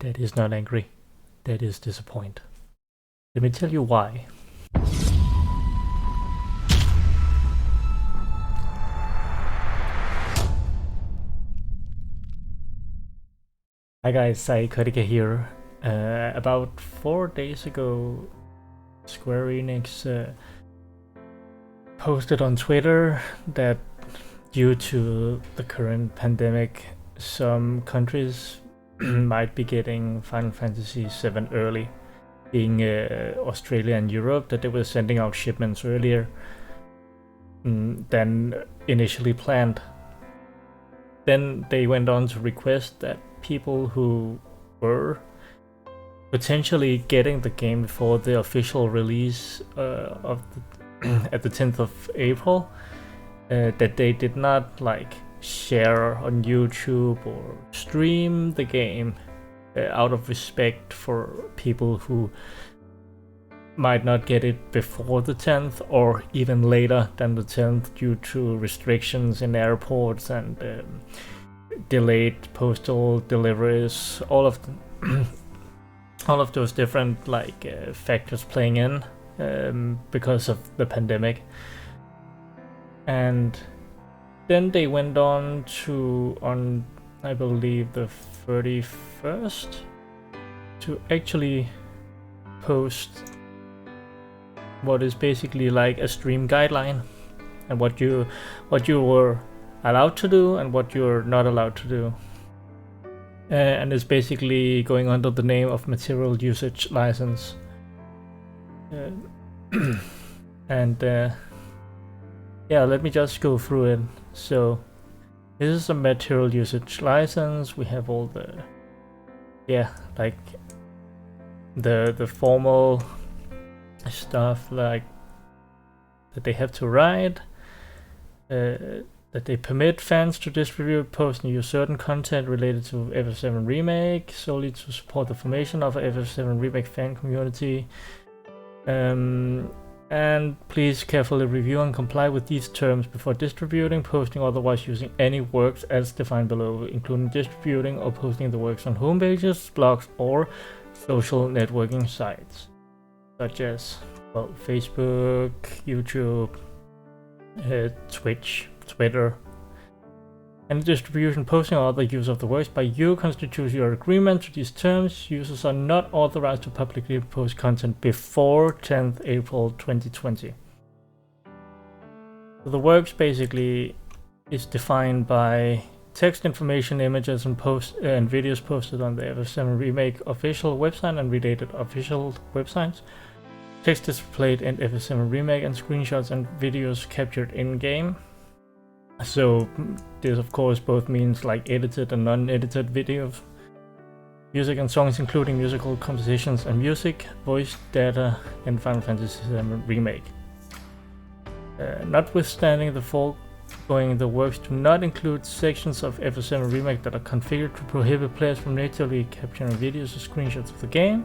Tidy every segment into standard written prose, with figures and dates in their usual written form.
That is not angry. That is disappointed. Let me tell you why. Hi guys, Zychotica here. About 4 days ago, Square Enix posted on Twitter that due to the current pandemic, some countries might be getting Final Fantasy VII early, being Australia and Europe, that they were sending out shipments earlier than initially planned. Then they went on to request that people who were potentially getting the game before the official release at the 10th of April, that they did not share on YouTube or stream the game out of respect for people who might not get it before the 10th or even later than the 10th due to restrictions in airports and delayed postal deliveries, all of those different factors playing in because of the pandemic. And then they went on I believe the 31st, to actually post what is basically like a stream guideline and what you were allowed to do and what you're not allowed to do, and it's basically going under the name of material usage license. And yeah, let me just go through it. So this is a material usage license. We have all the the formal stuff that they have to write, that they permit fans to distribute, post, and use certain content related to FF7 Remake solely to support the formation of a FF7 Remake fan community. And please carefully review and comply with these terms before distributing, posting, or otherwise using any works as defined below, including distributing or posting the works on homepages, blogs, or social networking sites, such as Facebook, YouTube, Twitch, Twitter. Any distribution, posting, or other use of the works by you constitutes your agreement to these terms. Users are not authorized to publicly post content before 10th April 2020. So the works basically is defined by text, information, images, and videos posted on the FF7 Remake official website and related official websites. Text displayed in FF7 Remake and screenshots and videos captured in-game. So this of course both means edited and non-edited videos, music and songs including musical compositions and music, voice data in Final Fantasy VII Remake. Notwithstanding the foregoing, the works do not include sections of FF7 Remake that are configured to prohibit players from natively capturing videos or screenshots of the game.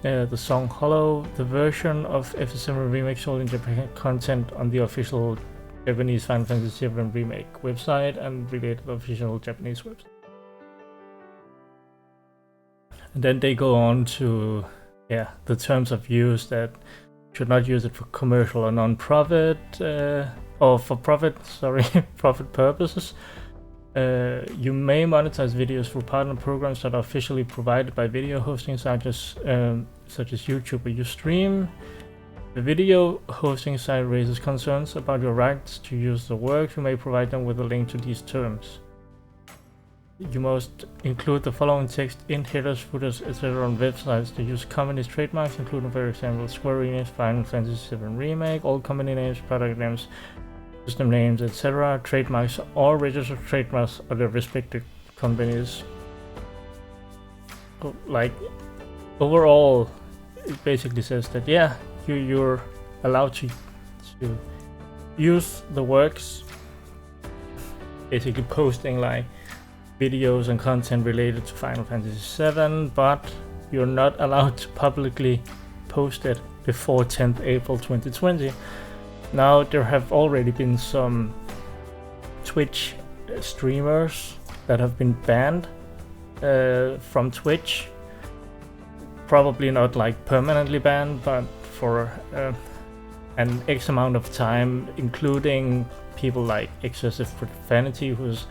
The song Hollow, the version of FF7 Remake sold in Japan content on the official Japanese Final Fantasy VII Remake website and related official Japanese website. And then they go on to the terms of use, that should not use it for commercial or non-profit or for profit purposes. You may monetize videos through partner programs that are officially provided by video hosting sites such as YouTube or Ustream. The video hosting site raises concerns about your rights to use the work. You may provide them with a link to these terms. You must include the following text in headers, footers, etc. on websites that use company's trademarks, including, for example, Square Enix, Final Fantasy VII Remake, all company names, product names, system names, etc. Trademarks or registered trademarks of their respective companies. Overall, it basically says that you're allowed to use the works, basically posting videos and content related to Final Fantasy VII, but you're not allowed to publicly post it before 10th April 2020. Now, there have already been some Twitch streamers that have been banned from Twitch. Probably not like permanently banned, but for an X amount of time, including people like excessive profanity, who's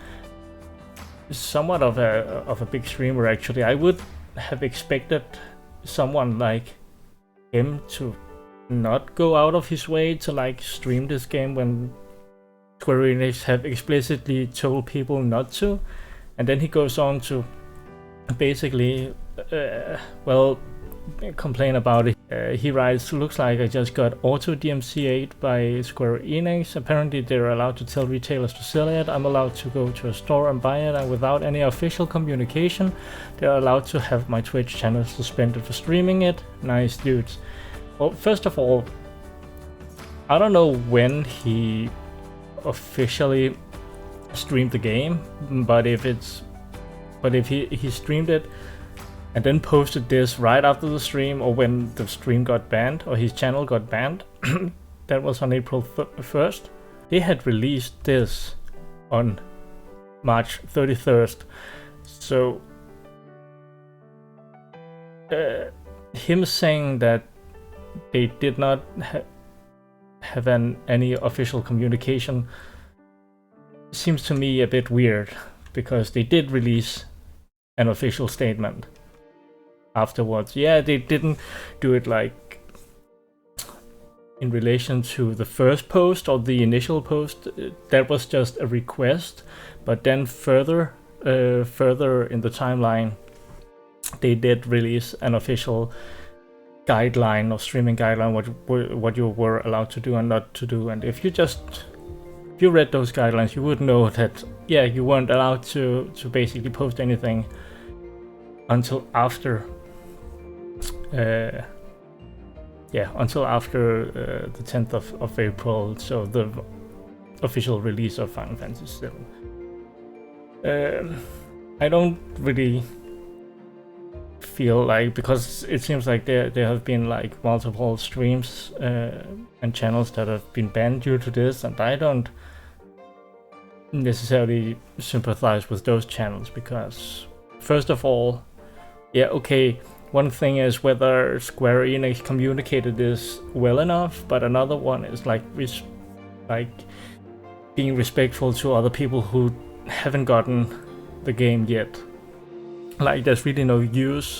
somewhat of a big streamer actually. I would have expected someone like him to not go out of his way to like stream this game when Square Enix have explicitly told people not to, and then he goes on to basically complain about it. He writes, "Looks like I just got auto DMCA'd by Square Enix. Apparently they're allowed to tell retailers to sell it. I'm allowed to go to a store and buy it, and without any official communication, they're allowed to have my Twitch channel suspended for streaming it. Nice dudes." Well, first of all, I don't know when he officially streamed the game, but if he streamed it and then posted this right after the stream, or when the stream got banned, or his channel got banned, that was on April 1st. They had released this on March 31st. So him saying that they did not have any official communication seems to me a bit weird, because they did release an official statement afterwards. Yeah, they didn't do it like in relation to the first post or the initial post. That was just a request, but then further in the timeline, they did release an official guideline or streaming guideline, what you were allowed to do and not to do. And if you read those guidelines, you would know that you weren't allowed to basically post anything until after the 10th of April, so the official release of Final Fantasy VII. I don't really feel like, because it seems like there have been like multiple streams and channels that have been banned due to this, and I don't necessarily sympathize with those channels, because first of all, one thing is whether Square Enix communicated this well enough, but another one is like being respectful to other people who haven't gotten the game yet. Like, there's really no use.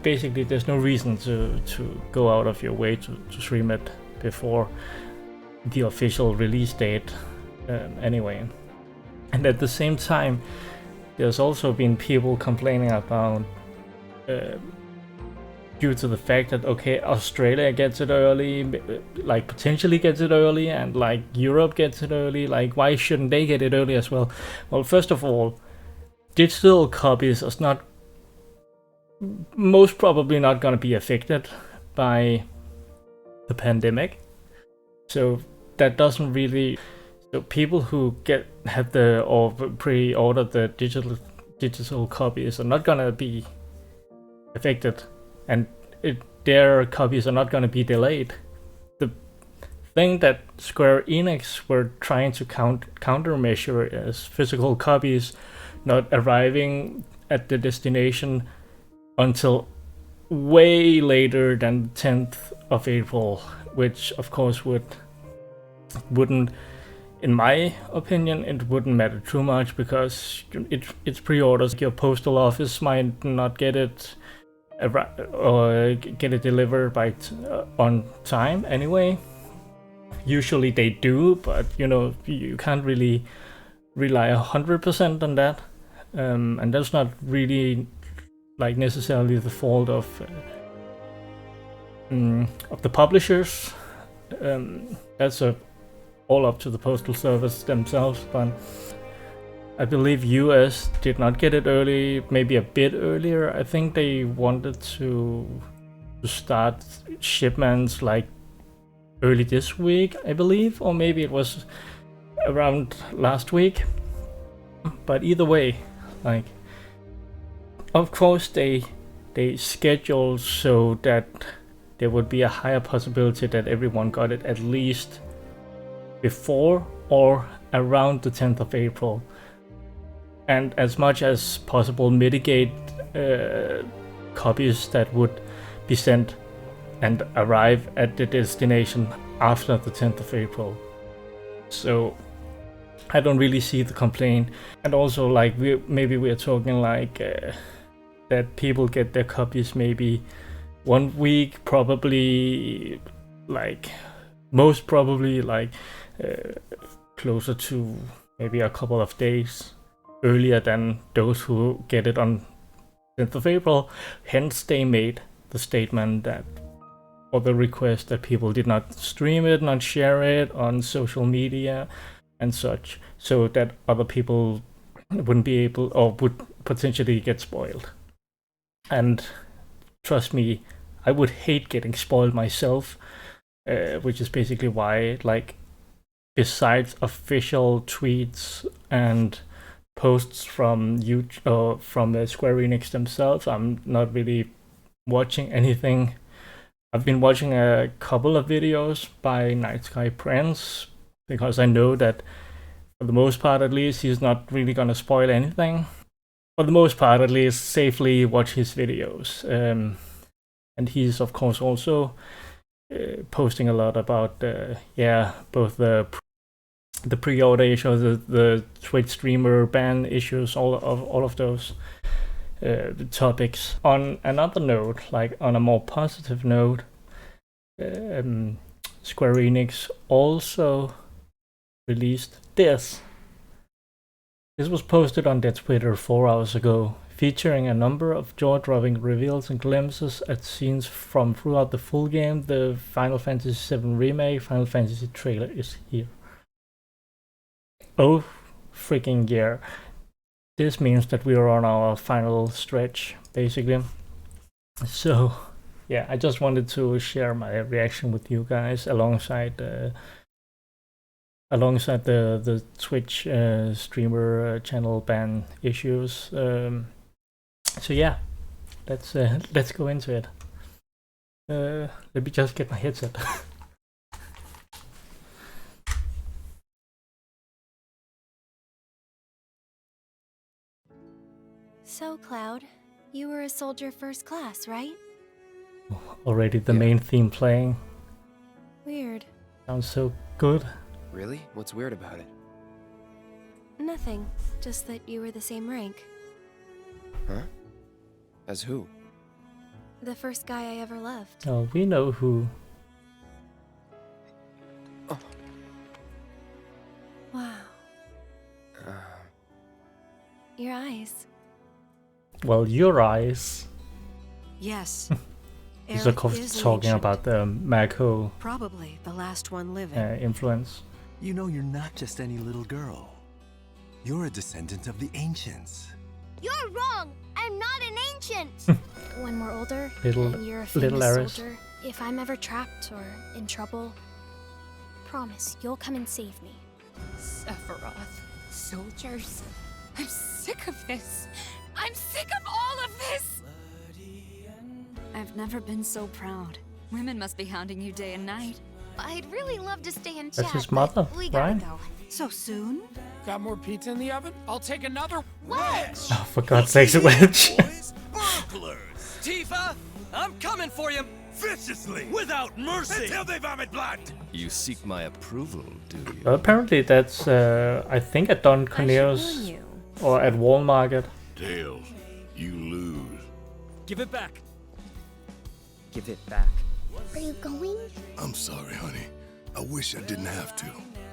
Basically, there's no reason to go out of your way to stream it before the official release date anyway. And at the same time, there's also been people complaining about due to the fact that Australia gets it early, like potentially gets it early, and like Europe gets it early, like why shouldn't they get it early as well? Well, first of all, digital copies are most probably not going to be affected by the pandemic, so that doesn't really. So people who pre-ordered the digital copies are not going to be affected, and their copies are not going to be delayed. The thing that Square Enix were trying to countermeasure is physical copies not arriving at the destination until way later than the 10th of April, which of course wouldn't, in my opinion, it wouldn't matter too much, because it's pre-orders. Your postal office might not get it or get it delivered on time anyway. Usually they do, but you can't really rely 100% on that, and that's not really like necessarily the fault of the publishers. That's all up to the postal service themselves, but I believe US did not get it early, maybe a bit earlier. I think they wanted to start shipments like early this week, I believe, or maybe it was around last week. But either way, like, of course they scheduled so that there would be a higher possibility that everyone got it at least before or around the 10th of April. and as much as possible mitigate copies that would be sent and arrive at the destination after the 10th of April. So I don't really see the complaint. And also, like, maybe we're talking like that people get their copies maybe 1 week, probably, like most probably like closer to maybe a couple of days earlier than those who get it on 10th of April. Hence they made the statement that, or the request, that people did not stream it, not share it on social media and such, so that other people wouldn't be able, or would potentially get spoiled. And trust me, I would hate getting spoiled myself, which is basically why, like, besides official tweets and posts from from Square Enix themselves, I'm not really watching anything. I've been watching a couple of videos by Night Sky Prince, because I know that for the most part at least he's not really gonna spoil anything. For the most part at least, safely watch his videos. And he's of course also posting a lot about both the pre-order issues, the Twitch streamer ban issues, all of those topics. On another note, like on a more positive note, Square Enix also released this. This was posted on their Twitter 4 hours ago, featuring a number of jaw-dropping reveals and glimpses at scenes from throughout the full game. The Final Fantasy VII Remake Final Fantasy trailer is here. Oh freaking yeah. This means that we are on our final stretch, basically. So yeah, I just wanted to share my reaction with you guys alongside the Twitch streamer channel ban issues. So yeah, let's go into it. Let me just get my headset. So, Cloud, you were a soldier first class, right? Already the main theme playing. Weird. Sounds so good. Really? What's weird about it? Nothing. Just that you were the same rank. Huh? As who? The first guy I ever loved. Oh, we know who. Oh. Wow. Your eyes. Well, your eyes. Yes. He's of course talking about the Mako probably the last one living. Influence. You know, you're not just any little girl. You're a descendant of the ancients. You're wrong! I'm not an ancient! When we're older, Little- and you're a little famous Aris. soldier, if I'm ever trapped or in trouble, promise you'll come and save me. Sephiroth, soldiers. I'm sick of this. I'm sick of all of this! I've never been so proud. Women must be hounding you day and night. I'd really love to stay and That's chat, his mother, but we gotta right? go. So soon? Got more pizza in the oven? I'll take another wedge! Oh, for God's sakes, a wedge. Burglars! Tifa, I'm coming for you viciously, without mercy, until they vomit blood! You seek my approval, do you? Well, apparently that's, I think at Don Corneo's you. or at Walmart. Tails, you lose. Give it back. Give it back. Are you going? I'm sorry, honey. I wish I didn't have to.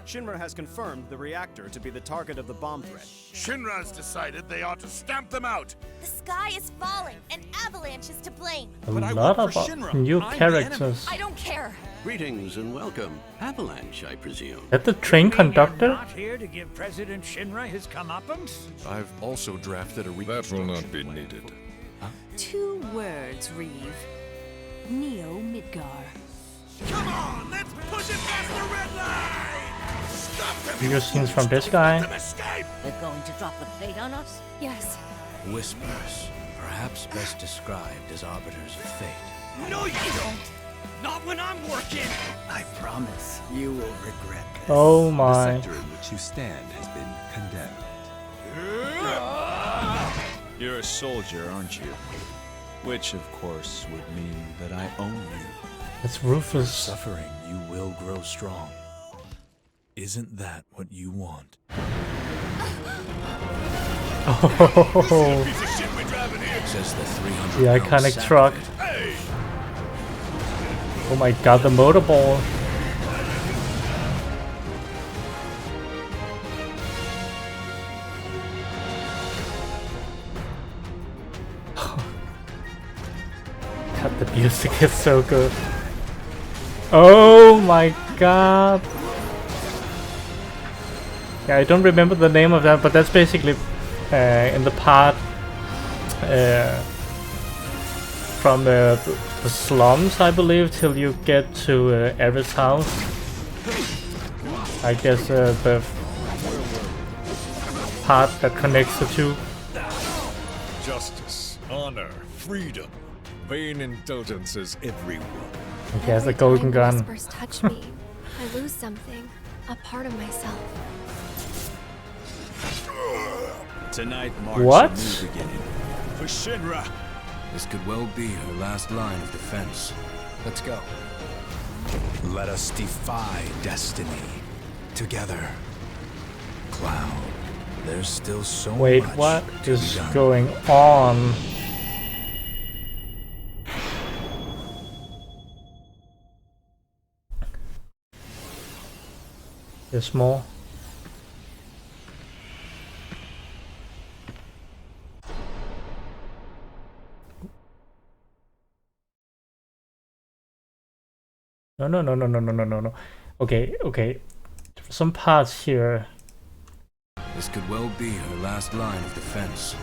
Shinra has confirmed the reactor to be the target of the bomb threat. Shinra's decided they ought to stamp them out. The sky is falling, and Avalanche is to blame. A But I lot work of for Shinra. new I'm the characters. I don't care. Greetings and welcome. Avalanche, I presume. At the train conductor? Not here to give President Shinra his comeuppance? I've also drafted a That will not be needed. 2 words, Reeve. Neo Midgar. Come on, let's push it past the red line! Stop them! Video scenes from this guy. Let them escape! They're going to drop the plate on us? Yes. Whispers, perhaps best described as arbiters of fate. No, you don't! Not when I'm working! I promise you will regret this. Oh my. The sector in which you stand has been condemned. You're a soldier, aren't you? Which, of course, would mean that I own you. It's Rufus. Suffering, you will grow strong. Isn't that what you want? Oh, Says the 300 the iconic truck. Oh my god, the motorball. God, the music is so good. Oh my god. Yeah, I don't remember the name of that, but that's basically in the part from the slums, I believe, till you get to Aerith's house. I guess the part that connects the two. Justice, honor, freedom, vain indulgences everywhere. He has a golden gun. Whispers touch me, I lose something, a part of myself. Tonight marks What? a new beginning. For Shinra! This could well be her last line of defense. Let's go. Let us defy destiny. Together. Cloud, there's still so Wait, much what to is be done. going on? There's more. No. Okay. Some parts here, This could well be her last line of defense.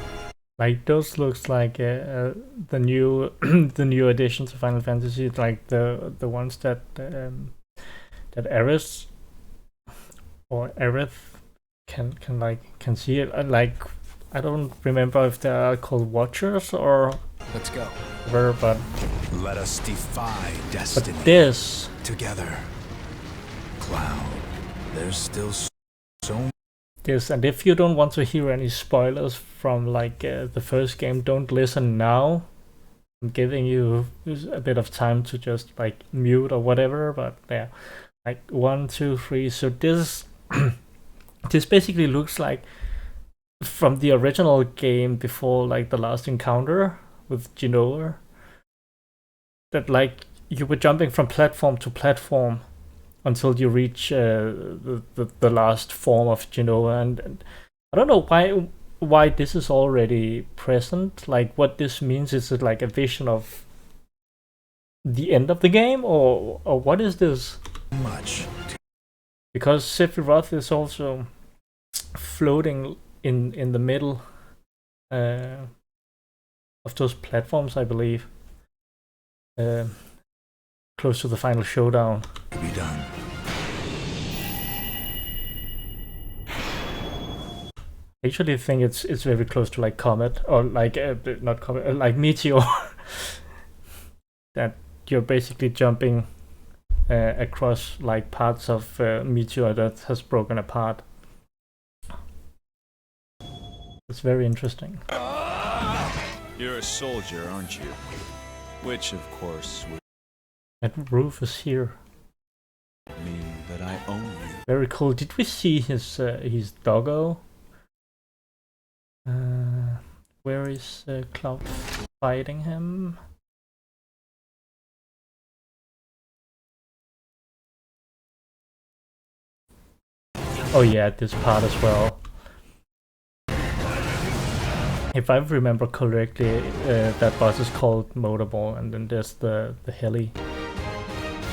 like those looks like the new the new additions to Final Fantasy, like the ones that that Aerith or Aerith can see it. Like I don't remember if they are called Watchers or Let's go. whatever, but Let us defy destiny. this Together. Cloud, there's still so this, and if you don't want to hear any spoilers from like the first game, don't listen now. I'm giving you a bit of time to just like mute or whatever, but yeah, like 1, 2, 3. So this this basically looks like from the original game before like the last encounter with Genoa, that like you were jumping from platform to platform until you reach the last form of Genoa, and I don't know why this is already present. Like what this means, is it like a vision of the end of the game, or what is this? much. Because Sephiroth is also floating in the middle of those platforms, I believe, close to the final showdown. To be done. I actually think it's very close to like Comet, or like not Comet, like Meteor. That you're basically jumping across like parts of Meteor that has broken apart. It's very interesting. You're a soldier, aren't you? Which, of course, would That roof is here. mean that I own you. Very cool. Did we see his doggo? Where is Cloud fighting him? Oh yeah, this part as well. If I remember correctly, that boss is called Motorball, and then there's the heli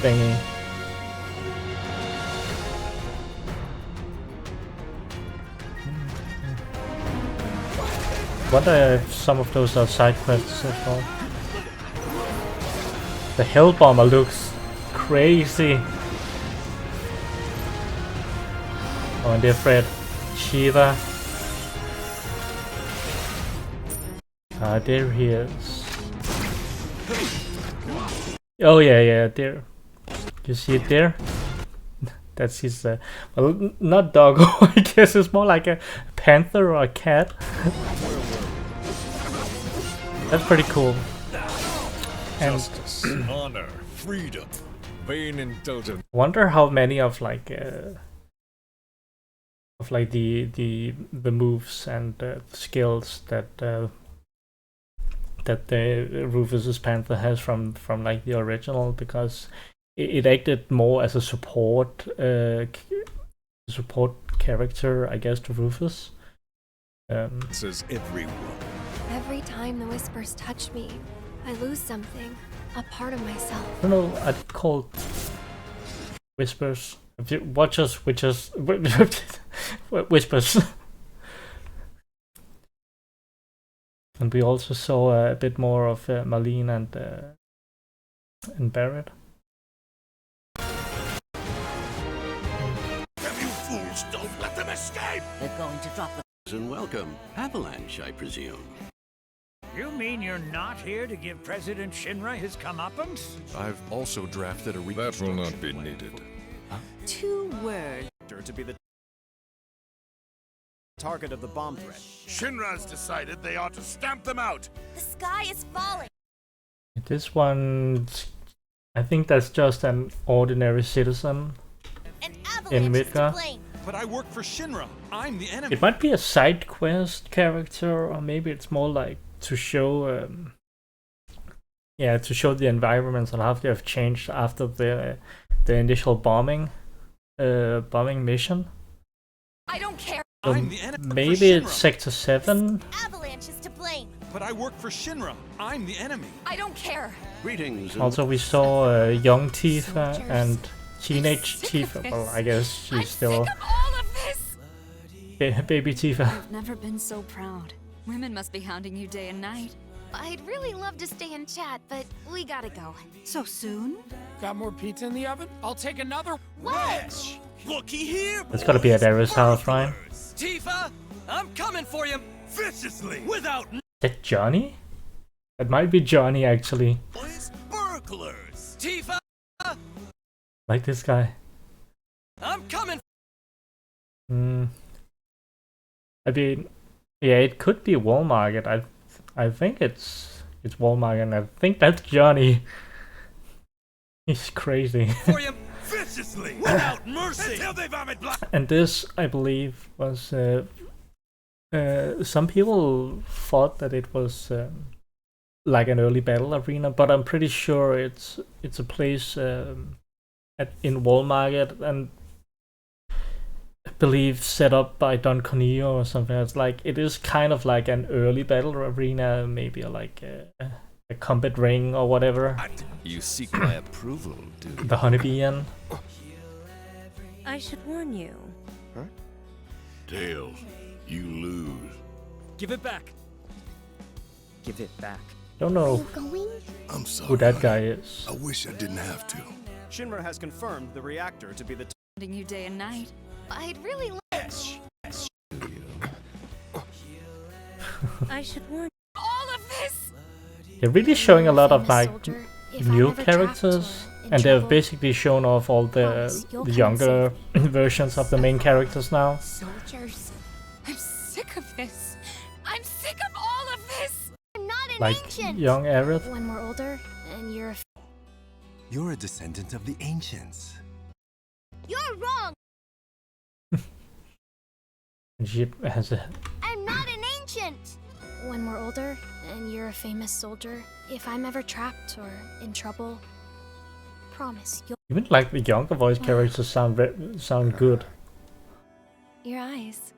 thingy. Wonder if some of those are side quests as well. The Hell Bomber looks crazy. Oh, and they're Fred, Shiva. Ah, there he is. Oh yeah, there. You see it there? That's his, well, not doggo. I guess it's more like a panther or a cat. That's pretty cool. And Justice, honor, freedom, vain indulgence. wonder how many of like the moves and skills that the Rufus's panther has from like the original, because it acted more as a support character, I guess, to Rufus. Says everyone. Every time the whispers touch me, I lose something, a part of myself. I don't know, I'd call whispers. Watchers, witches, whispers. And we also saw a bit more of Marlene and Barrett. You fools, don't let them escape! They're going to drop the... And welcome. Avalanche, I presume. You mean you're not here to give President Shinra his comeuppance? I've also drafted a That will not be needed. 2 words. To be the target of the bomb threat. Shinra's decided they ought to stamp them out! The sky is falling! This one, I think that's just an ordinary citizen in Midgar. But I work for Shinra. I'm the enemy. It might be a side quest character, or maybe it's more like to show, to show the environments and how they have changed after the initial bombing mission. I don't care. So maybe it's Sector 7. Avalanche is to blame. But I work for Shinra. I'm the enemy. I don't care. Greetings. Also, we saw young Tifa and teenage Tifa. Well, I guess she's still All of this. baby Tifa. I've never been so proud. Women must be hounding you day and night. I'd really love to stay and chat, but we gotta go. So soon? Got more pizza in the oven? I'll take another Wedge! Looky here, It's gotta be at Era's house, right? Tifa, I'm coming for you viciously, without Is that Johnny? That might be Johnny, actually. noise. Burglars! Tifa, Like this guy. I'm coming. I mean, yeah, it could be Walmart. I think it's Walmart, and I think that's Johnny. He's crazy. For you viciously, without mercy, until they vomit blood. And this, I believe, was some people thought that it was like an early battle arena, but I'm pretty sure it's a place in Walmart, and I believe set up by Don Corneo or something. It's like, it is kind of like an early battle arena, maybe like a combat ring or whatever. You seek my approval, do you? The Honeybee Inn. I should warn you. Huh? Tails, you lose. Give it back. Give it back. Don't know I'm sorry. who that guy is. I wish I didn't have to. Shinra has confirmed the reactor to be the Hounding you day and night. I'd really love... I should warn All of this. They're really showing a lot of like Soldier, if I'm new ever trapped characters, or in and they've trouble, basically shown off all the younger versions of the main characters now. Soldiers. I'm sick of this. I'm sick of all of this. I'm not an Like ancient! young Aerith. When we're older, and you're a... You're a descendant of the ancients. You're wrong! And she has a... I'm not an ancient! When we're older, and you're a famous soldier, if I'm ever trapped or in trouble, promise you'll... Even like the younger voice characters sound good. your eyes.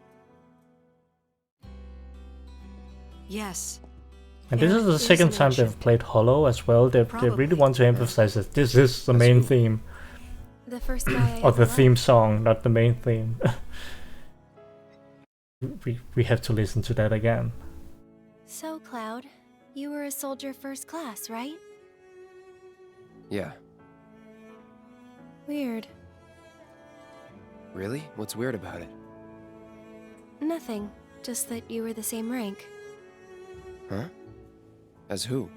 Yes. And this is the second time they've played Hollow as well. They really want to emphasize that this is the main theme. The first guy I Or the ever theme loved. song, not the main theme. we have to listen to that again. So, Cloud, you were a soldier first class, right? Yeah. Weird. Really? What's weird about it? Nothing. Just that you were the same rank. Huh? As who?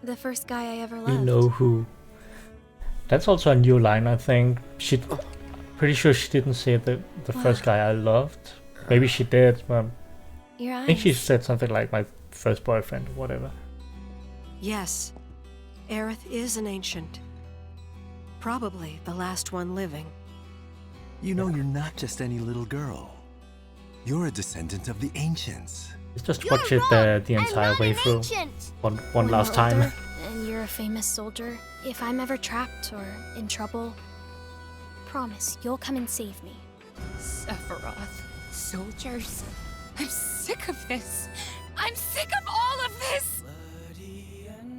The first guy I ever We loved. know who. That's also a new line, I think. Pretty sure she didn't say the first guy I loved. Maybe she did, but Your I think she eyes. said something like my first boyfriend or whatever. Yes, Aerith is an ancient. Probably the last one living. You know, you're not just any little girl. You're a descendant of the ancients. Let's just watch it the entire way through. One When last we're time. older and you're a famous soldier, if I'm ever trapped or in trouble, promise you'll come and save me. Sephiroth, soldiers. I'm sick of this. I'm sick of all of this!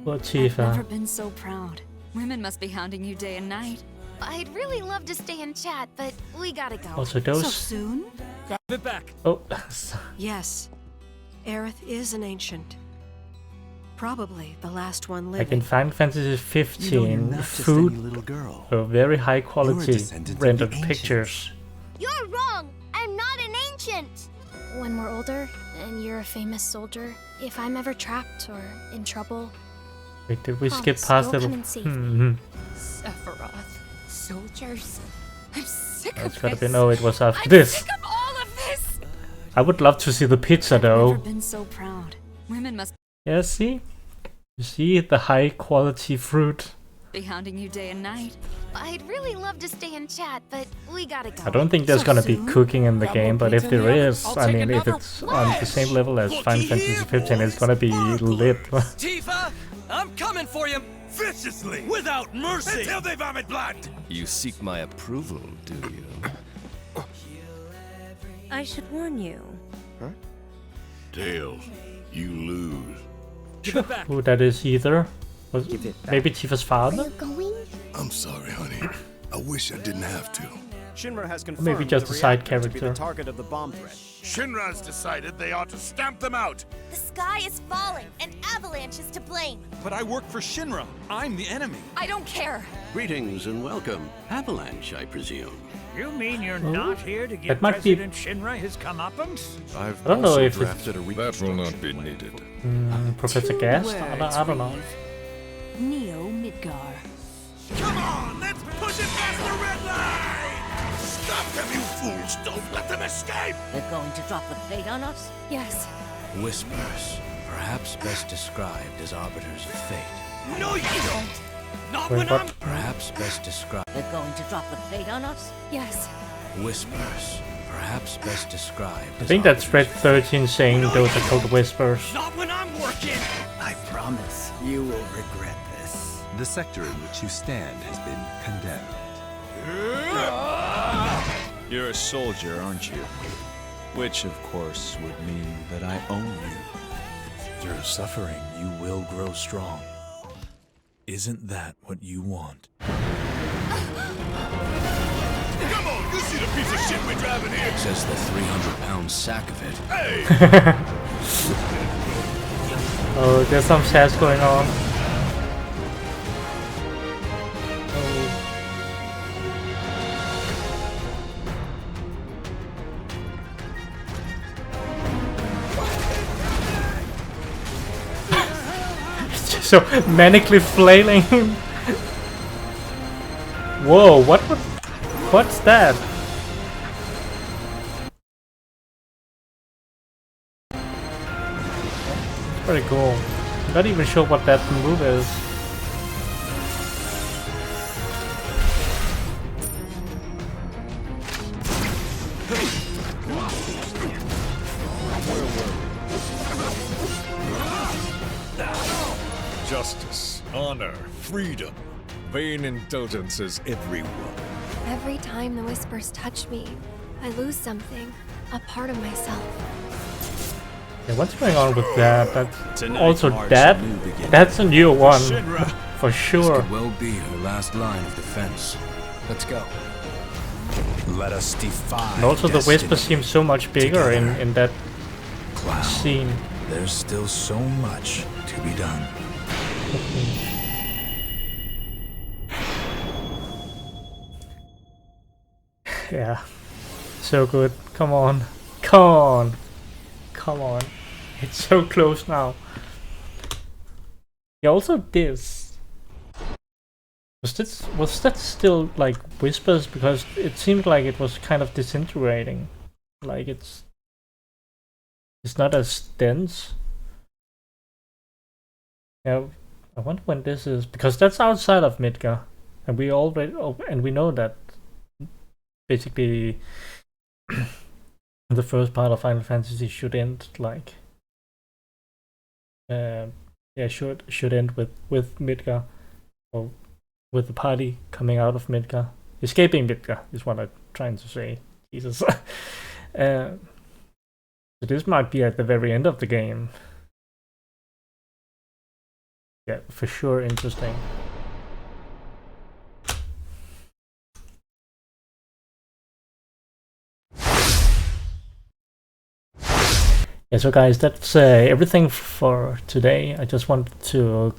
Poor I've never Tifa. been so proud. Women must be hounding you day and night. I'd really love to stay and chat, but we gotta go. Also So those. soon? Got it back. Oh, Yes, Aerith is an ancient. Probably the last one like in living. Final Fantasy You know, you're 15, not just any food little girl. were very high You're a quality descendant of the rendered ancients. pictures. You're wrong! I'm not an ancient! When we're older and you're a famous soldier, if I'm ever trapped or in trouble, Wait, did we skip promise past you'll little? come and save me. Sephiroth, soldiers. I'm sick That's of gotta this. be no. It was after I'm this. sick of all of this! I would love to see the pizza Never though. been so proud. Women must Yeah, see, you see the high quality fruit. be hounding you day and night. I'd really love to stay and chat, but we gotta go. I don't think there's So gonna be soon? cooking in the Got game, more but if pizza in there the oven? is, I'll I take mean, if another it's on the same level as Final Fantasy 15, it's gonna be lit. Tifa, I'm coming for you viciously, without mercy, until they vomit blood. You seek my approval, do you? I should warn you. Tails, you lose. Give it back. Who that is either? Was maybe Tifa's father? Going? I'm sorry, honey. I wish I didn't have to. Shinra has confirmed Maybe just the a side reactor to be character. the target of the bomb threat. Shinra's decided they ought to stamp them out. The sky is falling, and Avalanche is to blame. But I work for Shinra. I'm the enemy. I don't care. Greetings and welcome. Avalanche, I presume. You mean you're not here to give That might be- President Shinra his comeuppance? I've I don't know also if it's- drafted a that will not be needed. Professor Two Gast? words I don't know. Neo Midgar. Come on, let's push it past the red line. Stop them, you fools! Don't let them escape! They're going to drop the plate on us? Yes. Whispers, perhaps best described as arbiters of fate. No, you don't. Not Wait, when what? I'm. Perhaps best described. They're going to drop the plate on us? Yes. Whispers, perhaps best described I as think that's Red arbiters 13 saying those are called whispers. Not when I'm working. I promise you will regret this. The sector in which you stand has been condemned. You're a soldier, aren't you? Which, of course, would mean that I own you. Through suffering, you will grow strong. Isn't that what you want? Come on, you see the piece of shit we're driving here? Says the 300-pound sack of it. Hey! Oh, there's some sass going on. It's just so manically flailing. Whoa, what's that? Pretty cool. I'm not even sure what that move is. Justice, honor, freedom. Vain indulgences everyone. Every time the whispers touch me, I lose something, a part of myself. Yeah, what's going on with that? That's Tonight also marks that. a new beginning. That's a new one, Shinra. for This sure. could well be her last line of defense. Let's go. Let us defy And also the destiny. whisper seems so much bigger in that Cloud. scene. There's still so much to be done. Yeah, so good. Come on, come on, come on. It's so close now. Yeah, also this. Was that still like whispers? Because it seemed like it was kind of disintegrating. Like it's it's not as dense. Yeah, I wonder when this is, because that's outside of Midgar, and we already and we know that basically the first part of Final Fantasy should end like should end with Midgar, or with the party coming out of Midgar, escaping Midgar is what I'm trying to say. Jesus. So this might be at the very end of the game. Yeah, for sure interesting. Yeah, so guys, that's everything for today. I just wanted to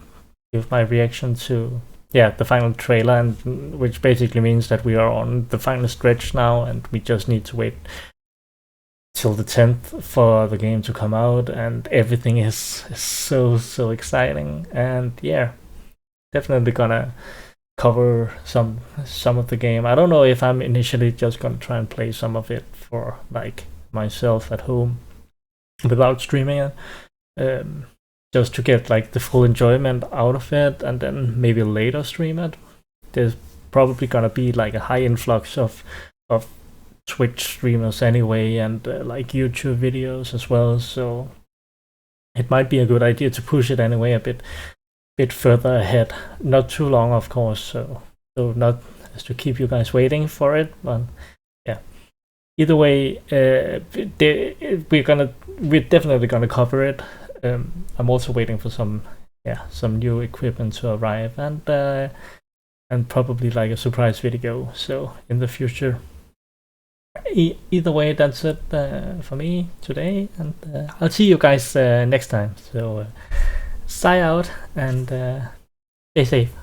give my reaction to the final trailer, and which basically means that we are on the final stretch now, and we just need to wait till the 10th for the game to come out, and everything is so exciting. And yeah, definitely gonna cover some of the game. I don't know if I'm initially just gonna try and play some of it for like myself at home without streaming it, just to get like the full enjoyment out of it, and then maybe later stream it. There's probably gonna be like a high influx of Twitch streamers anyway, and like YouTube videos as well, so it might be a good idea to push it anyway a bit further ahead. Not too long, of course, so not as to keep you guys waiting for it, but yeah. Either way, we're definitely gonna cover it. I'm also waiting for some new equipment to arrive, and probably like a surprise video, so in the future. Either way, that's it for me today, and I'll see you guys next time. So, sign out and stay safe.